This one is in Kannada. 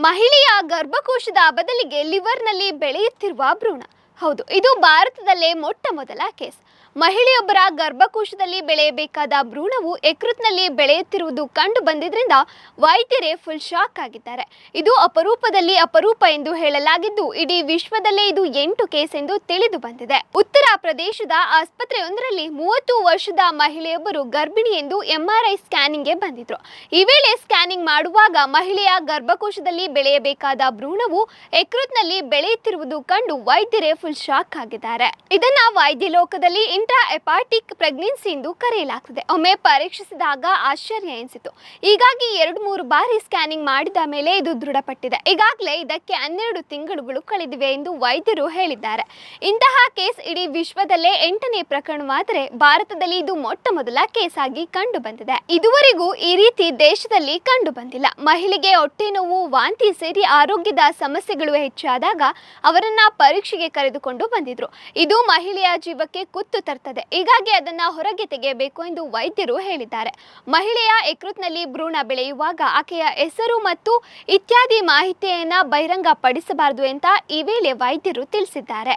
ಮಹಿಳೆಯ ಗರ್ಭಕೋಶದ ಬದಲಿಗೆ ಲಿವರ್ನಲ್ಲಿ ಬೆಳೆಯುತ್ತಿರುವ ಭ್ರೂಣ. ಹೌದು, ಇದು ಭಾರತದಲ್ಲೇ ಮೊಟ್ಟ ಮೊದಲ ಕೇಸ್. ಮಹಿಳೆಯೊಬ್ಬರ ಗರ್ಭಕೋಶದಲ್ಲಿ ಬೆಳೆಯಬೇಕಾದ ಭ್ರೂಣವು ಯಕೃತ್ನಲ್ಲಿ ಬೆಳೆಯುತ್ತಿರುವುದು ಕಂಡು ಬಂದಿದ್ದರಿಂದ ವೈದ್ಯರೇ ಫುಲ್ ಶಾಕ್ ಆಗಿದ್ದಾರೆ. ಇದು ಅಪರೂಪದಲ್ಲಿ ಅಪರೂಪ ಎಂದು ಹೇಳಲಾಗಿದ್ದು, ಇಡೀ ವಿಶ್ವದಲ್ಲೇ ಇದು 8 ಕೇಸ್ ಎಂದು ತಿಳಿದು ಬಂದಿದೆ. ಉತ್ತರ ಪ್ರದೇಶದ ಆಸ್ಪತ್ರೆಯೊಂದರಲ್ಲಿ 30 ವರ್ಷದ ಮಹಿಳೆಯೊಬ್ಬರು ಗರ್ಭಿಣಿ ಎಂದು MRI ಸ್ಕ್ಯಾನಿಂಗ್ಗೆ ಬಂದಿದ್ರು. ಈ ವೇಳೆ ಸ್ಕ್ಯಾನಿಂಗ್ ಮಾಡುವಾಗ ಮಹಿಳೆಯ ಗರ್ಭಕೋಶದಲ್ಲಿ ಬೆಳೆಯಬೇಕಾದ ಭ್ರೂಣವು ಯಕೃತ್ನಲ್ಲಿ ಬೆಳೆಯುತ್ತಿರುವುದು ಕಂಡು ವೈದ್ಯರೇ ಫುಲ್ ಶಾಕ್ ಆಗಿದ್ದಾರೆ. ಇದನ್ನ ವೈದ್ಯ ಲೋಕದಲ್ಲಿ ಇಂಟ್ರಾ ಹೆಪಾಟಿಕ್ ಪ್ರೆಗ್ನೆನ್ಸಿ ಎಂದು ಕರೆಯಲಾಗ್ತದೆ. ಒಮ್ಮೆ ಪರೀಕ್ಷಿಸಿದಾಗ ಆಶ್ಚರ್ಯ ಎನಿಸಿತು. ಹೀಗಾಗಿ 2-3 ಬಾರಿ ಸ್ಕ್ಯಾನಿಂಗ್ ಮಾಡಿದ ಮೇಲೆ ಇದು ದೃಢಪಟ್ಟಿದೆ. ಈಗಾಗಲೇ ಇದಕ್ಕೆ 12 ತಿಂಗಳುಗಳು ಕಳೆದಿವೆ ಎಂದು ವೈದ್ಯರು ಹೇಳಿದ್ದಾರೆ. ಇಂತಹ ಕೇಸ್ ಇಡೀ ವಿಶ್ವದಲ್ಲೇ 8ನೇ ಪ್ರಕರಣವಾದರೆ ಭಾರತದಲ್ಲಿ ಇದು ಮೊಟ್ಟ ಮೊದಲ ಕೇಸ್ ಆಗಿ ಕಂಡು ಬಂದಿದೆ. ಇದುವರೆಗೂ ಈ ರೀತಿ ದೇಶದಲ್ಲಿ ಕಂಡು ಬಂದಿಲ್ಲ. ಮಹಿಳೆಗೆ ಹೊಟ್ಟೆ ನೋವು, ವಾಂತಿ ಸೇರಿ ಆರೋಗ್ಯದ ಸಮಸ್ಯೆಗಳು ಹೆಚ್ಚಾದಾಗ ಅವರನ್ನ ಪರೀಕ್ಷೆಗೆ ಕರೆದುಕೊಂಡು ಬಂದಿದ್ರು. ಇದು ಮಹಿಳೆಯ ಜೀವಕ್ಕೆ ಕುತ್ತು ತರ್ತದೆ. ಹೀಗಾಗಿ ಅದನ್ನ ಹೊರಗೆ ತೆಗೆಯಬೇಕು ಎಂದು ವೈದ್ಯರು ಹೇಳಿದ್ದಾರೆ. ಮಹಿಳೆಯ ಯಕೃತ್ನಲ್ಲಿ ಭ್ರೂಣ ಬೆಳೆಯುವಾಗ ಆಕೆಯ ಹೆಸರು ಮತ್ತು ಇತ್ಯಾದಿ ಮಾಹಿತಿಯನ್ನ ಬಹಿರಂಗ ಪಡಿಸಬಾರದು ಅಂತ ಈ ವೇಳೆ ವೈದ್ಯರು ತಿಳಿಸಿದ್ದಾರೆ.